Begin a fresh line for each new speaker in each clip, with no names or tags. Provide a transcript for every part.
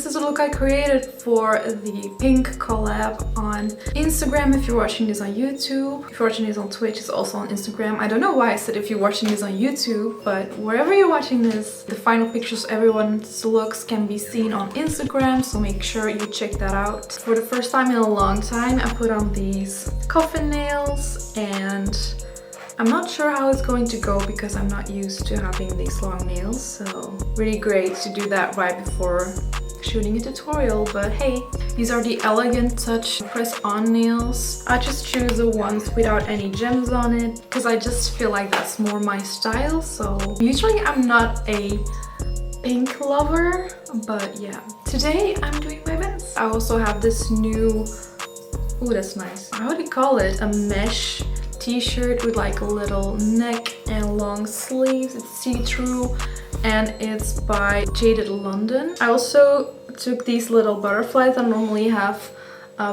this is a look I created for the pink collab on Instagram if you're watching this on YouTube. If you're watching this on Twitch, it's also on Instagram. I don't know why I said if you're watching this on YouTube, but wherever you're watching this, the final pictures of everyone's looks can be seen on Instagram, so make sure you check that out. For the first time in a long time, I put on these coffin nails, and I'm not sure how it's going to go because I'm not used to having these long nails, so really great to do that right before shooting a tutorial. But hey, these are the Elegant Touch press-on nails. I just choose the ones without any gems on it because I just feel like that's more my style. So usually I'm not a pink lover, but yeah, today I'm doing my best. I also have this new, oh that's nice, how do you call it, a mesh t-shirt with like a little neck and long sleeves. It's see-through and it's by Jaded London. I also took these little butterflies I normally have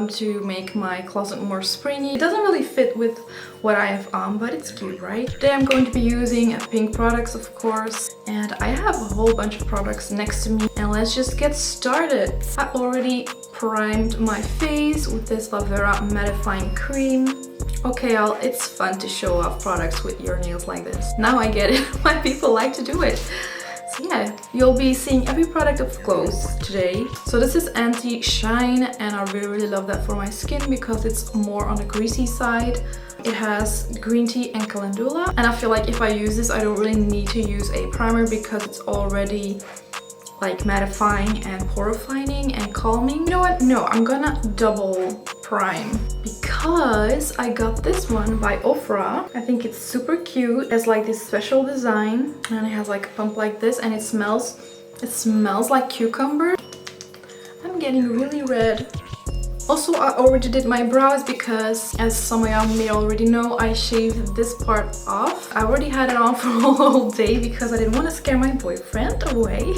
to make my closet more springy. It doesn't really fit with what I have on, but it's cute, right? Today I'm going to be using pink products, of course, and I have a whole bunch of products next to me, and let's just get started. I already primed my face with this Lavera mattifying cream. Okay, y'all, it's fun to show off products with your nails like this. Now I get it, why people like to do it. So yeah, you'll be seeing every product up close today. So this is anti-shine, and I really love that for my skin because it's more on the greasy side. It has green tea and calendula, and I feel like if I use this, I don't really need to use a primer because it's already like mattifying and pore refining and calming. You know what? No, I'm gonna double prime because I got this one by Ofra. I think it's super cute. It has like this special design and it has like a pump like this, and it smells like cucumber. I'm getting really red. Also, I already did my brows because, as some of y'all may already know, I shaved this part off. I already had it on for a whole day because I didn't want to scare my boyfriend away.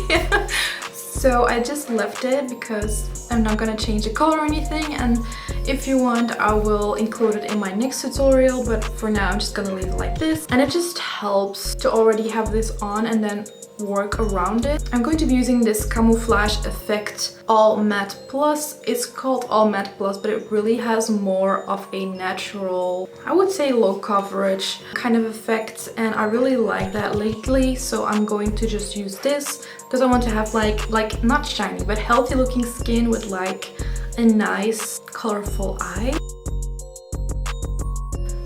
So I just left it because I'm not gonna change the color or anything, and if you want I will include it in my next tutorial, but for now I'm just gonna leave it like this. And it just helps to already have this on and then work around it. I'm going to be using this Camouflage Effect All Matte Plus. It's called All Matte Plus, but it really has more of a natural, I would say low coverage kind of effect, and I really like that lately, so I'm going to just use this because I want to have like not shiny but healthy looking skin with like a nice colorful eye.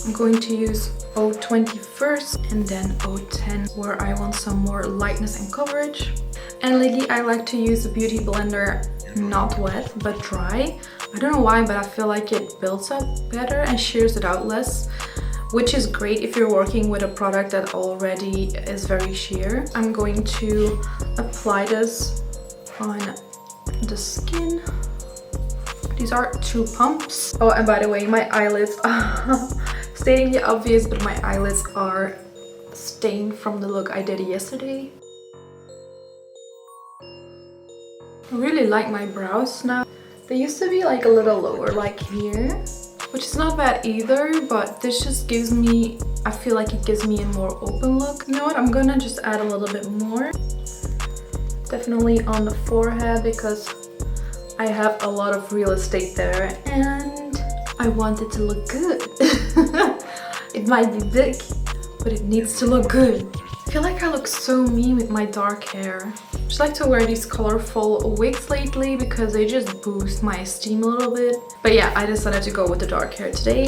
I'm going to use 020 first and then 010 where I want some more lightness and coverage. And lately I like to use the beauty blender not wet but dry. I don't know why, but I feel like it builds up better and shears it out less, which is great if you're working with a product that already is very sheer. I'm going to apply this on the skin. These are 2 pumps. Oh, and by the way, my eyelids, stating the obvious, but my eyelids are stained from the look I did yesterday. I really like my brows now. They used to be like a little lower, like here, which is not bad either, but this just gives me, I feel like it gives me a more open look. You know what, I'm gonna just add a little bit more. Definitely on the forehead because I have a lot of real estate there and I want it to look good. It might be big, but it needs to look good. I feel like I look so mean with my dark hair. I just like to wear these colorful wigs lately because they just boost my esteem a little bit. But yeah, I decided to go with the dark hair today.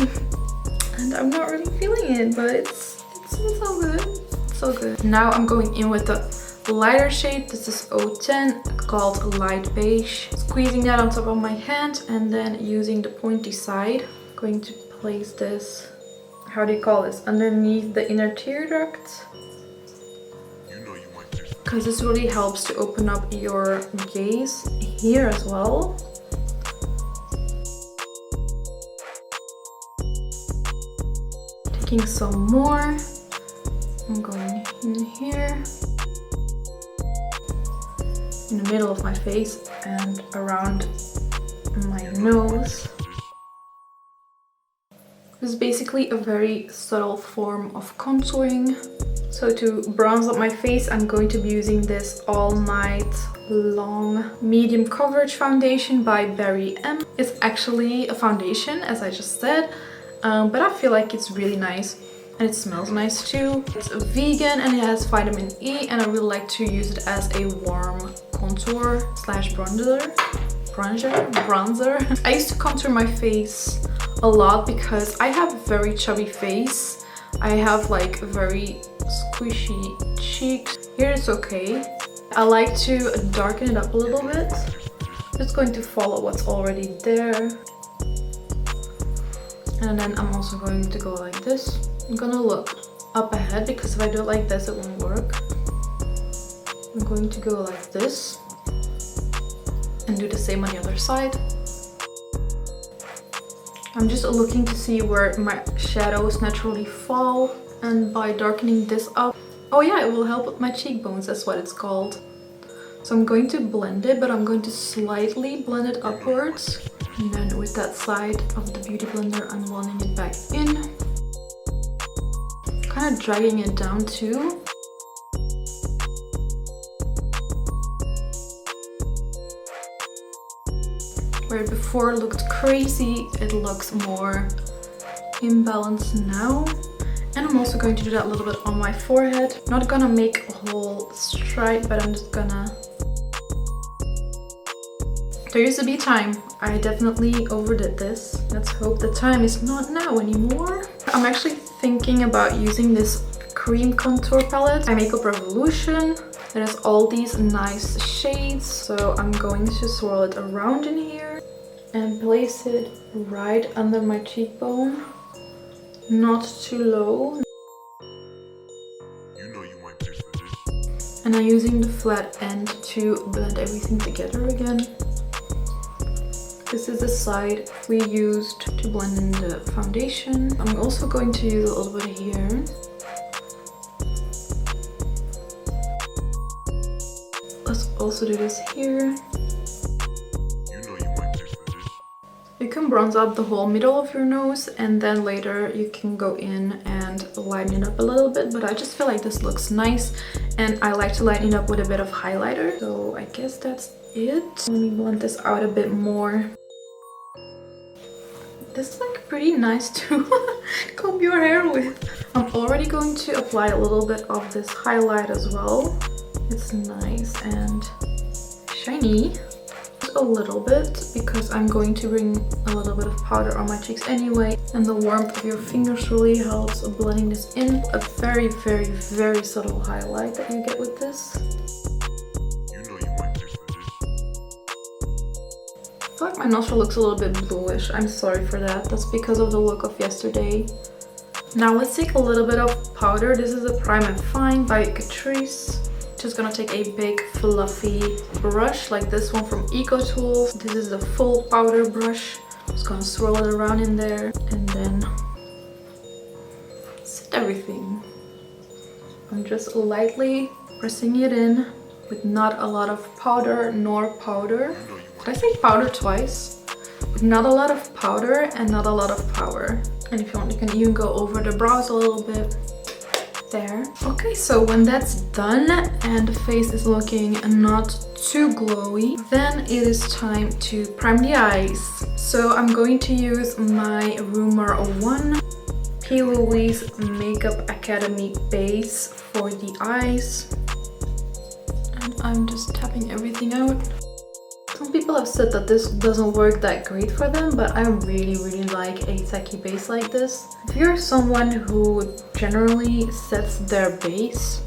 And I'm not really feeling it, but it's so good. It's so good. Now I'm going in with the lighter shade. This is 010 called Light Beige. Squeezing that on top of my hand and then using the pointy side. I'm going to place this, how do you call this, underneath the inner tear duct. Because this really helps to open up your gaze here as well. Taking some more. I'm going in here. In the middle of my face and around my nose. This is basically a very subtle form of contouring, So to bronze up my face, I'm going to be using this All Night Long Medium Coverage Foundation by Barry M. It's actually a foundation, as I just said, but I feel like it's really nice. And it smells nice too. It's vegan and it has vitamin E, and I really like to use it as a warm contour slash bronzer. I used to contour my face a lot because I have a very chubby face. I have like very squishy cheeks. Here it's okay. I like to darken it up a little bit. Just going to follow what's already there. And then I'm also going to go like this. I'm gonna look up ahead because if I do it like this, it won't work. I'm going to go like this and do the same on the other side. I'm just looking to see where my shadows naturally fall, and by darkening this up, oh yeah, it will help with my cheekbones, that's what it's called. So I'm going to blend it, but I'm going to slightly blend it upwards. And then with that side of the beauty blender, I'm blending it back in. Kind of dragging it down too. Where before it looked crazy, it looks more imbalanced now. And I'm also going to do that a little bit on my forehead. Not gonna make a whole stripe, but I'm just gonna... There used to be time. I definitely overdid this. Let's hope the time is not now anymore. I'm actually thinking about using this cream contour palette by Makeup Revolution. It has all these nice shades, so I'm going to swirl it around in here and place it right under my cheekbone. Not too low.
You know you might pay for this.
And I'm using the flat end to blend everything together again. This is the side we used to blend in the foundation. I'm also going to use a little bit here. Let's also do this here.
You know you might pay for this.
You can bronze up the whole middle of your nose, and then later you can go in and lighten it up a little bit, but I just feel like this looks nice and I like to lighten it up with a bit of highlighter. So I guess that's it. Let me blend this out a bit more. This is like pretty nice to comb your hair with. I'm already going to apply a little bit of this highlight as well. It's nice and shiny. Just a little bit because I'm going to bring a little bit of powder on my cheeks anyway. And the warmth of your fingers really helps blending this in. A very, very, very subtle highlight that you get with this. I feel like my nostril looks a little bit bluish. I'm sorry for that. That's because of the look of yesterday. Now let's take a little bit of powder. This is a Prime&Fine by Catrice. Just gonna take a big fluffy brush like this one from Eco Tools. This is a full powder brush. Just gonna swirl it around in there and then set everything. I'm just lightly pressing it in with not a lot of powder nor powder. Did I say powder twice? With not a lot of powder and not a lot of power. And if you want, you can even go over the brows a little bit. There. Okay, so when that's done and the face is looking not too glowy, then it is time to prime the eyes. So I'm going to use my Rumour 1 P. Louise Makeup Academy base for the eyes. And I'm just tapping everything out. Some people have said that this doesn't work that great for them, but I really like a tacky base like this. If you're someone who generally sets their base,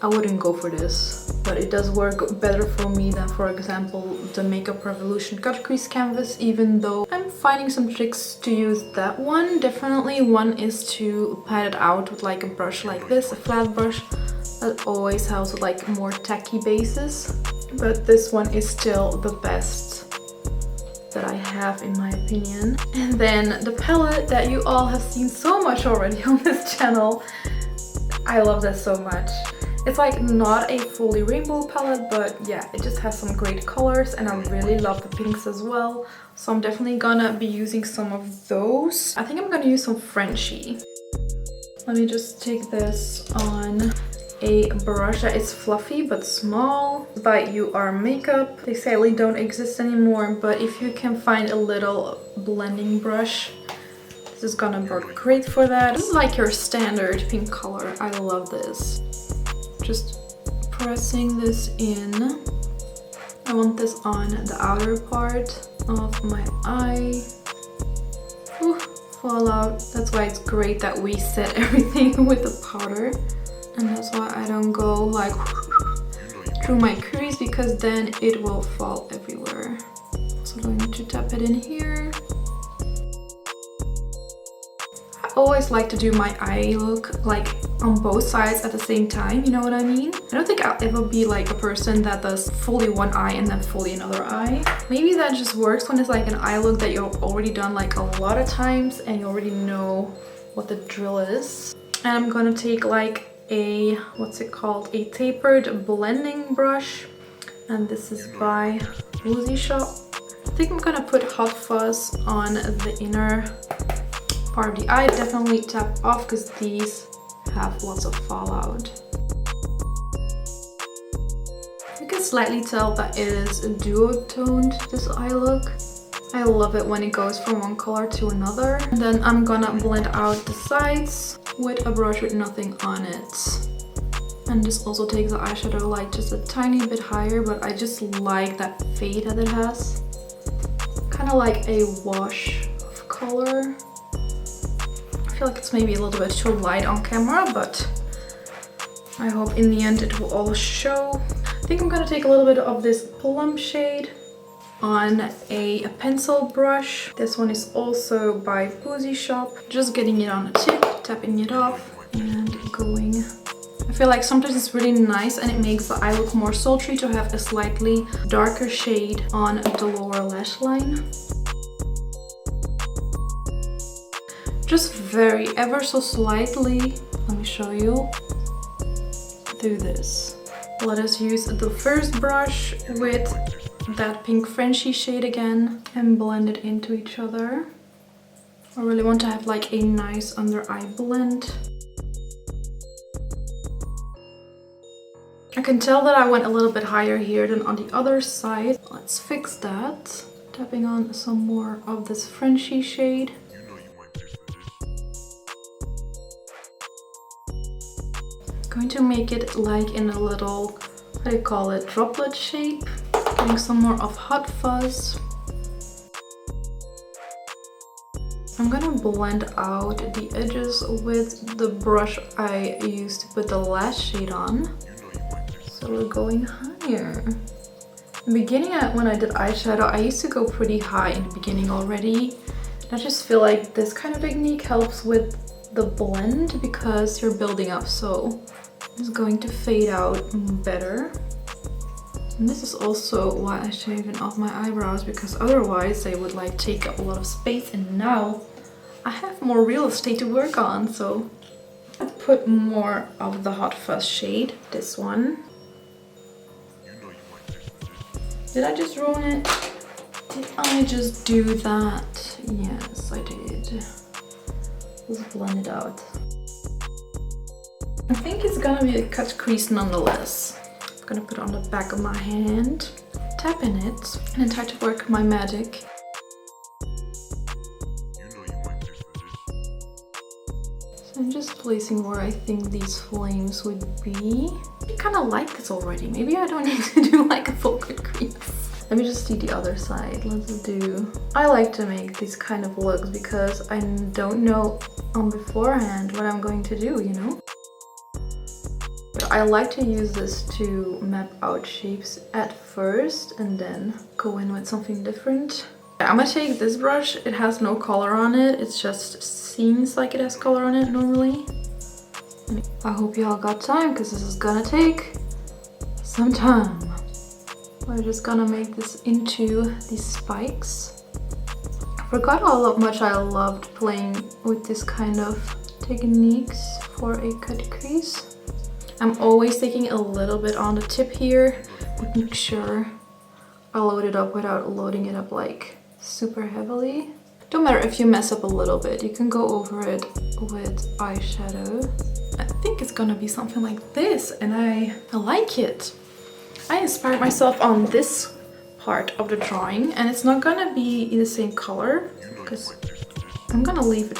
I wouldn't go for this. But it does work better for me than, for example, the Makeup Revolution Cut Crease Canvas, even though I'm finding some tricks to use that one. Definitely one is to pat it out with like a brush like this, a flat brush. That always helps with like more tacky bases. But this one is still the best that I have in my opinion. And then the palette that you all have seen so much already on this channel. I love this so much. It's like not a fully rainbow palette, but yeah, it just has some great colors and I really love the pinks as well. So I'm definitely gonna be using some of those. I think I'm gonna use some Frenchie. Let me just take this on a brush that is fluffy but small by UR Makeup. They sadly don't exist anymore, but if you can find a little blending brush, this is gonna work great for that. This is like your standard pink color. I love this. Just pressing this in. I want this on the outer part of my eye. Ooh, fallout. That's why it's great that we set everything with the powder. And that's why I don't go like through my crease, because then it will fall everywhere. So going to tap it in here. I always like to do my eye look like on both sides at the same time, you know what I mean? I don't think I'll ever be like a person that does fully one eye and then fully another eye. Maybe that just works when it's like an eye look that you've already done like a lot of times and you already know what the drill is. And I'm gonna take like a, what's it called? A tapered blending brush. And this is by Bushy Shop. I think I'm gonna put Hot Fuzz on the inner part of the eye. Definitely tap off because these have lots of fallout. You can slightly tell that it is duo-toned, this eye look. I love it when it goes from one color to another. And then I'm gonna blend out the sides with a brush with nothing on it. And this also takes the eyeshadow light just a tiny bit higher, but I just like that fade that it has. Kind of like a wash of color. I feel like it's maybe a little bit too light on camera, but I hope in the end it will all show. I think I'm gonna take a little bit of this plum shade on a pencil brush. This one is also by Bushy Shop. Just getting it on the tip, tapping it off and going. I feel like sometimes it's really nice and it makes the eye look more sultry to have a slightly darker shade on the lower lash line. Just very ever so slightly, let me show you, do this. Let us use the first brush with that pink Frenchy shade again and blend it into each other. I really want to have like a nice under eye blend. I can tell that I went a little bit higher here than on the other side. Let's fix that. Tapping on some more of this Frenchy shade. Going to make it like in a little, what do you call it, droplet shape. Getting some more of Hot Fuzz. I'm gonna blend out the edges with the brush I used to put the last shade on. So we're going higher. In the beginning, when I did eyeshadow, I used to go pretty high in the beginning already. I just feel like this kind of technique helps with the blend because you're building up, so it's going to fade out better. And this is also why I shaved off my eyebrows, because otherwise they would like take up a lot of space, and now I have more real estate to work on, so I put more of the Hot Fuzz shade, this one. Did I just ruin it? Did I just do that? Yes, I did. Let's blend it out. I think it's gonna be a cut crease nonetheless. I'm gonna put it on the back of my hand, tap in it, and then try to work my magic. So I'm just placing where I think these flames would be. I kind of like this already. Maybe I don't need to do like a full cut crease. Let me just see the other side. Let's do... I like to make these kind of looks because I don't know on beforehand what I'm going to do, you know? I like to use this to map out shapes at first and then go in with something different. I'm gonna take this brush. It has no color on it. It just seems like it has color on it normally. I hope y'all got time because this is gonna take some time. We're just gonna make this into these spikes. I forgot how much I loved playing with this kind of techniques for a cut crease. I'm always taking a little bit on the tip here, making sure I load it up without loading it up like super heavily. Don't matter if you mess up a little bit, you can go over it with eyeshadow. I think it's gonna be something like this, and I like it. I inspired myself on this part of the drawing, and it's not gonna be the same color because I'm gonna leave it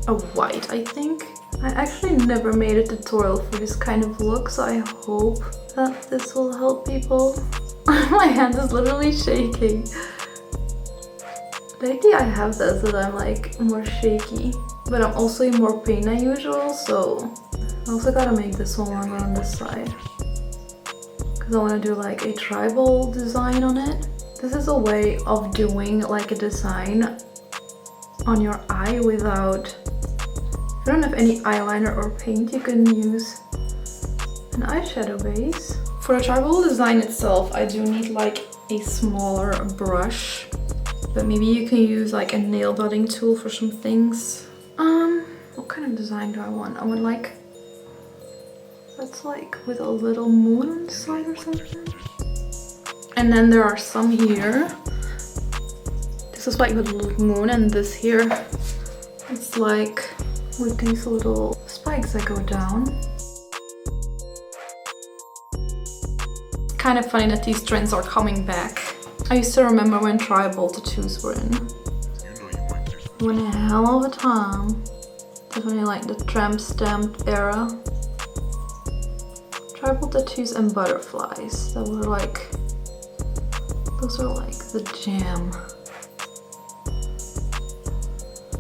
a white, I think. I actually never made a tutorial for this kind of look, so I hope that this will help people. My hand is literally shaking. Lately I have this, that I'm like more shaky, but I'm also in more pain than usual, so I also gotta make this one longer on this side because I want to do like a tribal design on it. This is a way of doing like a design on your eye without, if you don't have any eyeliner or paint, you can use an eyeshadow base. For the tribal design itself, I do need like a smaller brush, but maybe you can use like a nail dotting tool for some things. What kind of design do I want? I want like, that's like with a little moon on the side or something. And then there are some here. This is like with a little moon, and this here, it's like with these little spikes that go down. Kind of funny that these trends are coming back. I used to remember when tribal tattoos were in. When a hell of a time. Definitely like the tramp stamped era. Tribal tattoos and butterflies. That were like, those are like the jam.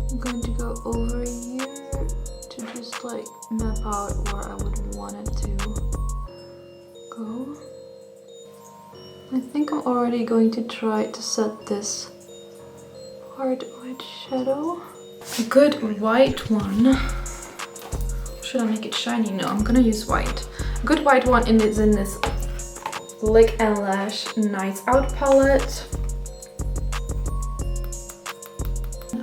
I'm going to go over here to just like map out where I would want it to go. I think I'm already going to try to set this part with shadow. A good white one. Should I make it shiny? No, I'm gonna use white. A good white one is in this Lick and Lash Nights Out palette.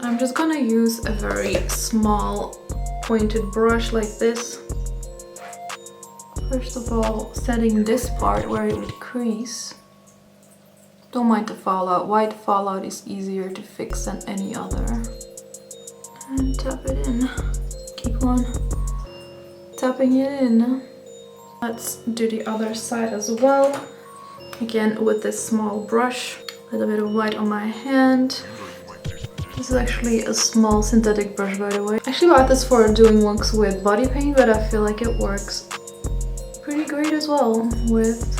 I'm just gonna use a very small pointed brush like this. First of all, setting this part where it would crease. Don't mind the fallout. White fallout is easier to fix than any other. And tap it in. Keep on tapping it in. Let's do the other side as well. Again with this small brush. A little bit of white on my hand. This is actually a small synthetic brush, by the way. I actually bought this for doing looks with body paint, but I feel like it works pretty great as well with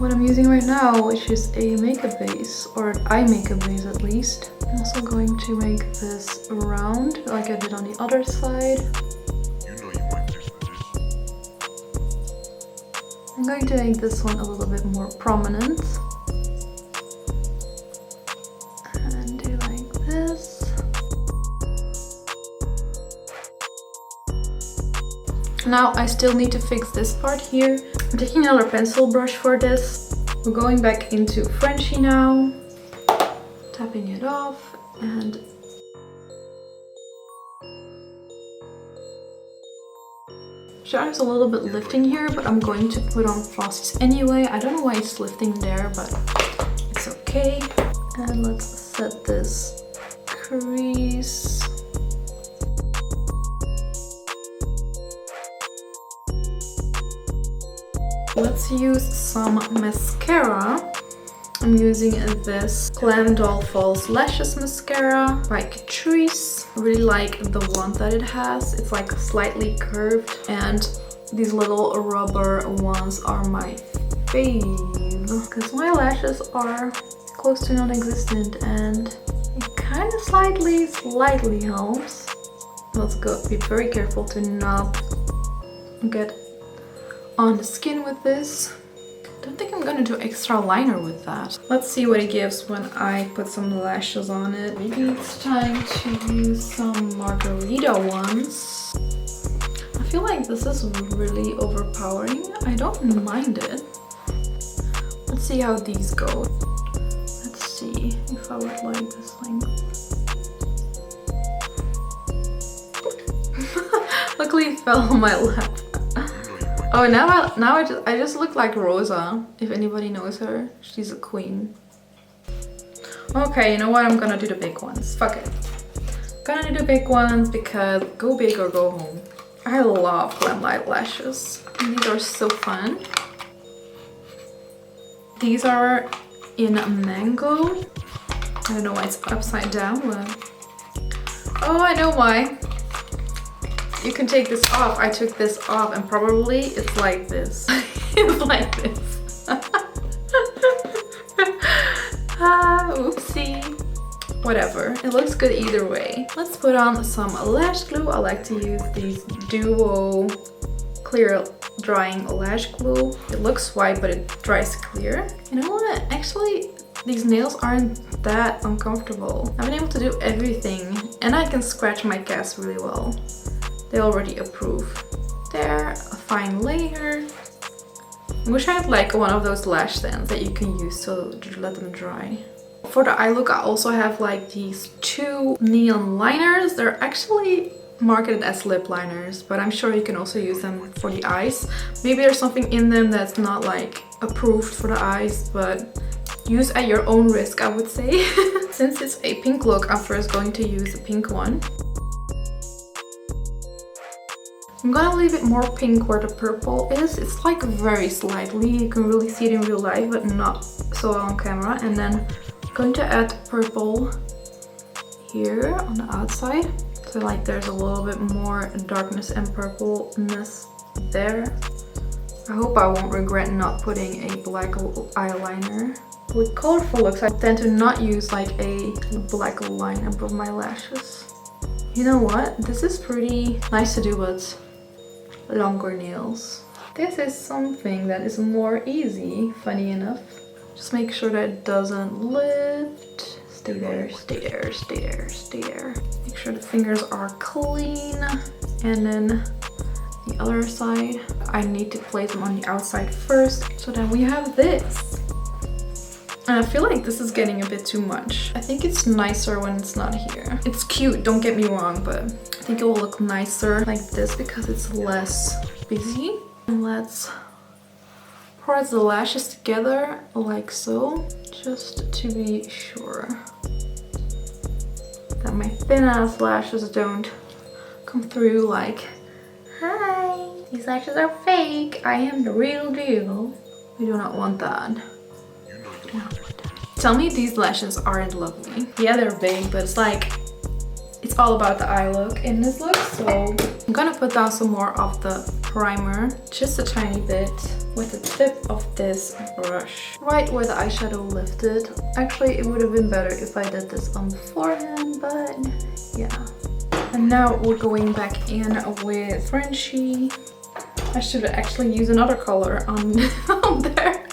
what I'm using right now, which is a makeup base, or an eye makeup base at least. I'm also going to make this round like I did on the other side. I'm going to make this one a little bit more prominent. And do like this. Now I still need to fix this part here. I'm taking another pencil brush for this. We're going back into Frenchie now. Tapping it off and shadow is a little bit lifting here, but I'm going to put on flossies anyway. I don't know why it's lifting there, but it's okay. And let's set this crease. Let's use some mascara. I'm using this Glam Doll False Lashes Mascara by Catrice. I really like the wand that it has. It's like slightly curved, and these little rubber ones are my fave because my lashes are close to non-existent, and it kind of slightly helps. Let's go. Be very careful to not get on the skin with this. Don't think I'm gonna do extra liner with that. Let's see what it gives when I put some lashes on it. Maybe it's time to use some Margerita ones. I feel like this is really overpowering. I don't mind it. Let's see how these go. Let's see if I would like this length. Luckily it fell on my lap. Oh, now I just look like Rosa, if anybody knows her. She's a queen. Okay, you know what? I'm gonna do the big ones. Fuck it. Gonna do the big ones because go big or go home. I love glam light lashes. These are so fun. These are in mango. I don't know why it's upside down, but... Oh, I know why. You can take this off. I took this off and probably it's like this. It's like this. Oopsie. Whatever. It looks good either way. Let's put on some lash glue. I like to use these Duo clear drying lash glue. It looks white, but it dries clear. You know what? Actually, these nails aren't that uncomfortable. I've been able to do everything, and I can scratch my cats really well. They already approve. There, a fine layer. I wish I had like one of those lash stands that you can use to let them dry. For the eye look, I also have like these two neon liners. They're actually marketed as lip liners, but I'm sure you can also use them for the eyes. Maybe there's something in them that's not like approved for the eyes, but use at your own risk, I would say. Since it's a pink look, I'm first going to use a pink one. I'm gonna leave it more pink where the purple is. It's like very slightly, you can really see it in real life, but not so well on camera. And then I'm going to add purple here on the outside. So like there's a little bit more darkness and purpleness there. I hope I won't regret not putting a black eyeliner. With colorful looks, I tend to not use like a black line above my lashes. You know what? This is pretty nice to do with longer nails. This is something that is more easy, funny enough. Just make sure that it doesn't lift. Stay there, stay there, stay there, stay there. Make sure the fingers are clean. And then the other side, I need to place them on the outside first. So then we have this. And I feel like this is getting a bit too much. I think it's nicer when it's not here. It's cute, don't get me wrong, but I think it will look nicer like this because it's less busy. And let's press the lashes together like so, just to be sure that my thin ass lashes don't come through like, hi, these lashes are fake, I am the real deal. We do not want that. Tell me these lashes aren't lovely. Yeah, they're big, but it's like, it's all about the eye look in this look. So I'm gonna put down some more of the primer, just a tiny bit, with the tip of this brush, right where the eyeshadow lifted. Actually, it would have been better if I did this on beforehand, but yeah. And now we're going back in with Frenchie. I should actually use another color on there.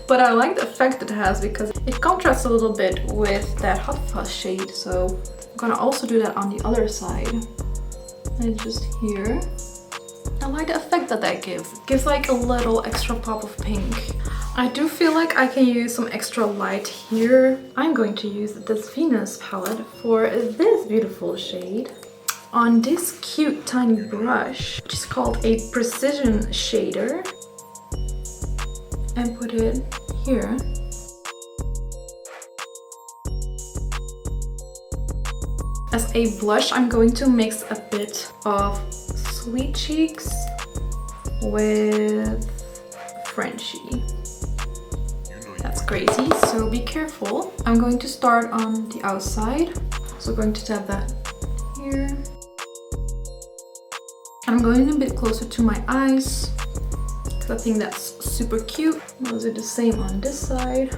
But I like the effect it has because it contrasts a little bit with that Hot Fuzz shade. So I'm gonna also do that on the other side. And just here. I like the effect that that gives. It gives like a little extra pop of pink. I do feel like I can use some extra light here. I'm going to use this Venus palette for this beautiful shade on this cute tiny brush, which is called a precision shader. And put it here. As a blush, I'm going to mix a bit of Sweet Cheeks with Frenchie. That's crazy, so be careful. I'm going to start on the outside. So going to tap that here. I'm going a bit closer to my eyes. I think that's super cute. Those are the same on this side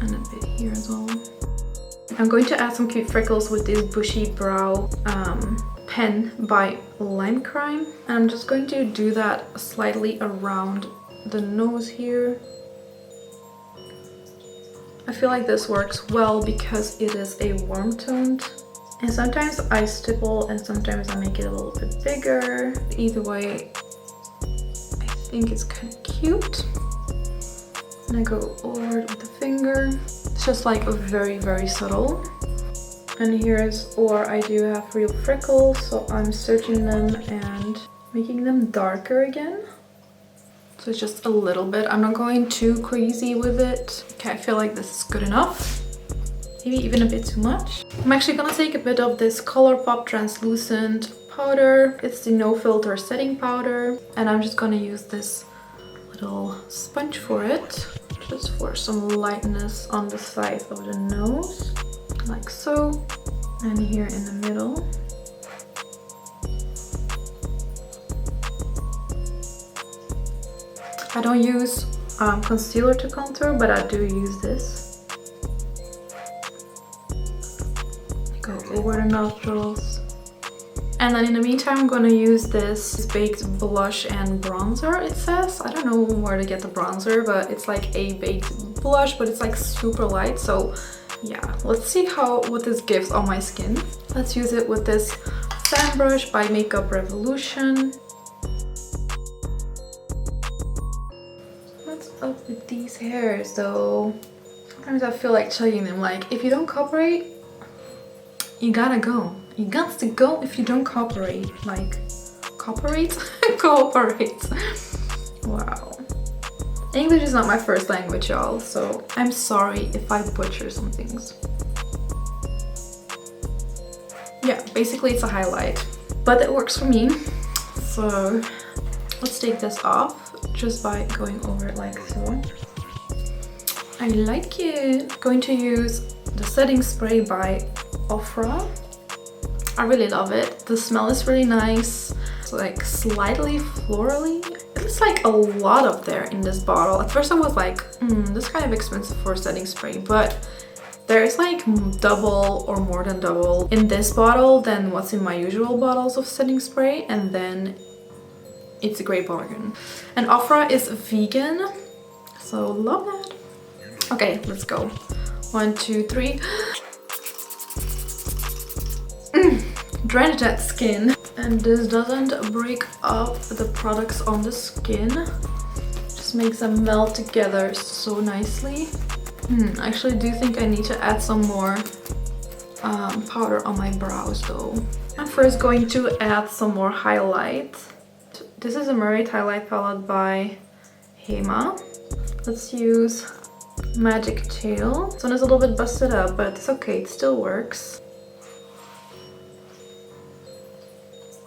and a bit here as well. I'm going to add some cute freckles with this bushy brow pen by Lime Crime. And I'm just going to do that slightly around the nose here. I feel like this works well because it is a warm toned. And sometimes I stipple and sometimes I make it a little bit bigger. Either way, I think it's kind of cute. And I go over it with the finger. It's just like a very, very subtle. And here's where I do have real freckles, so I'm searching them and making them darker again. So it's just a little bit. I'm not going too crazy with it. Okay, I feel like this is good enough. maybe even a bit too much. I'm actually gonna take a bit of this ColourPop translucent powder. It's the no filter setting powder, and I'm just gonna use this little sponge for it, just for some lightness on the side of the nose, like so, and here in the middle. I don't use concealer to contour, but I do use this. Go over the nostrils. And then in the meantime, I'm gonna use this baked blush and bronzer, it says. I don't know where to get the bronzer, but it's like a baked blush, but it's like super light. So yeah, let's see what this gives on my skin. Let's use it with this fan brush by Makeup Revolution. What's up with these hairs though? Sometimes I feel like chugging them, like if you don't cooperate, you gotta go. You got to go if you don't cooperate. Like, cooperate? Cooperate. Wow. English is not my first language, y'all, so I'm sorry if I butcher some things. Yeah, basically it's a highlight, but it works for me. So let's take this off just by going over it like so. I like it. Going to use the setting spray by Ofra. I really love it. The smell is really nice. It's like slightly florally. It's like a lot up there in this bottle. At first I was like, this is kind of expensive for a setting spray, but there's like double or more than double in this bottle than what's in my usual bottles of setting spray, and then it's a great bargain. And Ofra is vegan, so love that. Okay, let's go. 1, 2, 3. Drench that skin. And this doesn't break up the products on the skin. Just makes them melt together so nicely. I actually do think I need to add some more powder on my brows though. I'm first going to add some more highlight. This is a Mermaid highlight palette by Hema. Let's use Magic Tail. This one is a little bit busted up, but it's okay, it still works.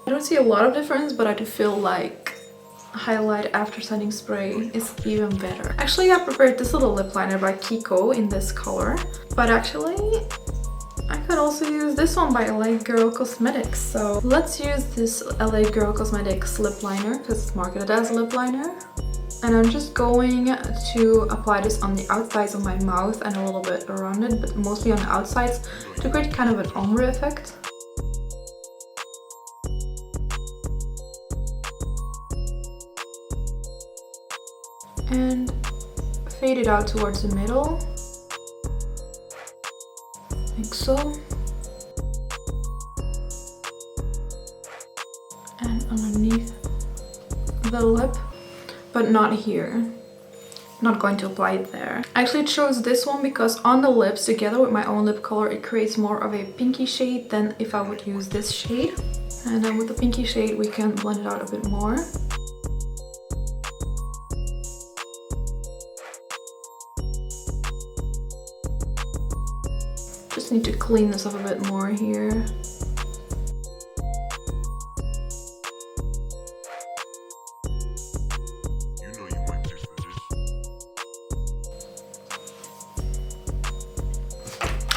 I don't see a lot of difference, but I do feel like highlight after setting spray is even better. Actually, I prepared this little lip liner by Kiko in this color, but actually I could also use this one by LA Girl Cosmetics. So let's use this LA Girl Cosmetics lip liner because it's marketed as a lip liner. And I'm just going to apply this on the outsides of my mouth and a little bit around it, but mostly on the outsides to create kind of an ombre effect. And fade it out towards the middle, like so. And underneath the lip, but not here. Not going to apply it there. I actually chose this one because on the lips, together with my own lip color, it creates more of a pinky shade than if I would use this shade. And then with the pinky shade, we can blend it out a bit more. Just need to clean this up a bit more here.
You know you might taste the dish.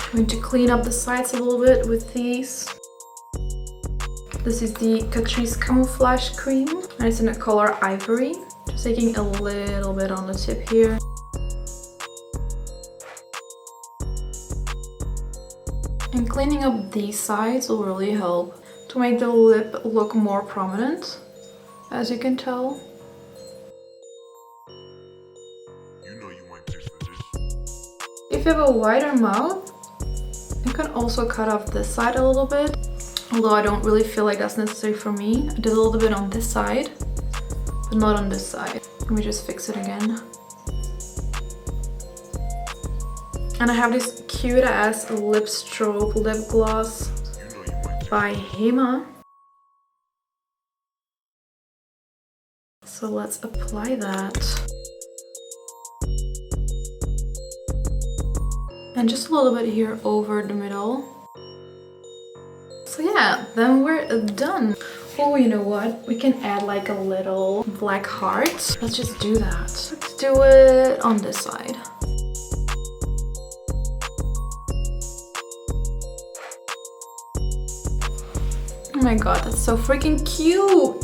I'm going to clean up the sides a little bit with these. This is the Catrice Camouflage cream, and it's in the color Ivory. Just taking a little bit on the tip here. And cleaning up these sides will really help to make the lip look more prominent, as you can tell.
You know you might taste the dish.
If you have a wider mouth, you can also cut off this side a little bit, although I don't really feel like that's necessary for me. I did a little bit on this side, but not on this side. Let me just fix it again. And I have this cute ass lip stroke lip gloss by Hema. So let's apply that. And just a little bit here over the middle. So yeah, then we're done. Oh, you know what? We can add like a little black heart. Let's just do that. Let's do it on this side. Oh my god, that's so freaking cute!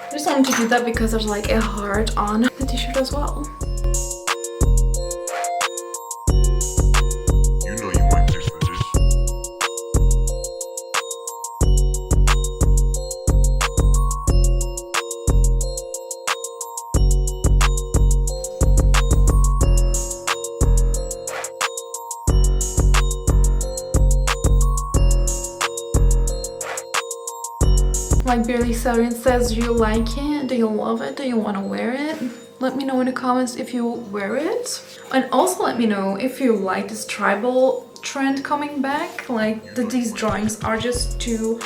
I just wanted to do that because there's like a heart on the t-shirt as well.
You know you want this for this.
Like Barely Sarin says, do you like it? Do you love it? Do you want to wear it? Let me know in the comments if you wear it. And also let me know if you like this tribal trend coming back. Like these drawings are just too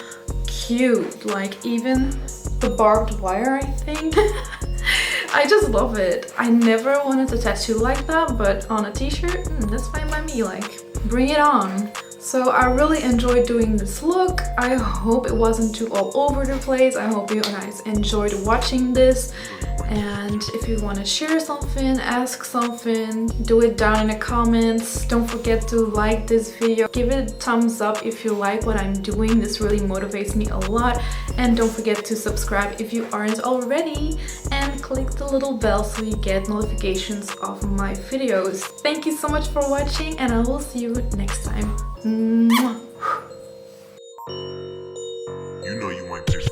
cute. Like even the barbed wire, I think. I just love it. I never wanted a tattoo like that, but on a t-shirt, that's fine by me. Like, bring it on. So I really enjoyed doing this look. I hope it wasn't too all over the place. I hope you guys enjoyed watching this. And if you want to share something, ask something, do it down in the comments. Don't forget to like this video. Give it a thumbs up if you like what I'm doing. This really motivates me a lot. And don't forget to subscribe if you aren't already. And click the little bell so you get notifications of my videos. Thank you so much for watching, and I will see you next time. Mwah.
You know you want this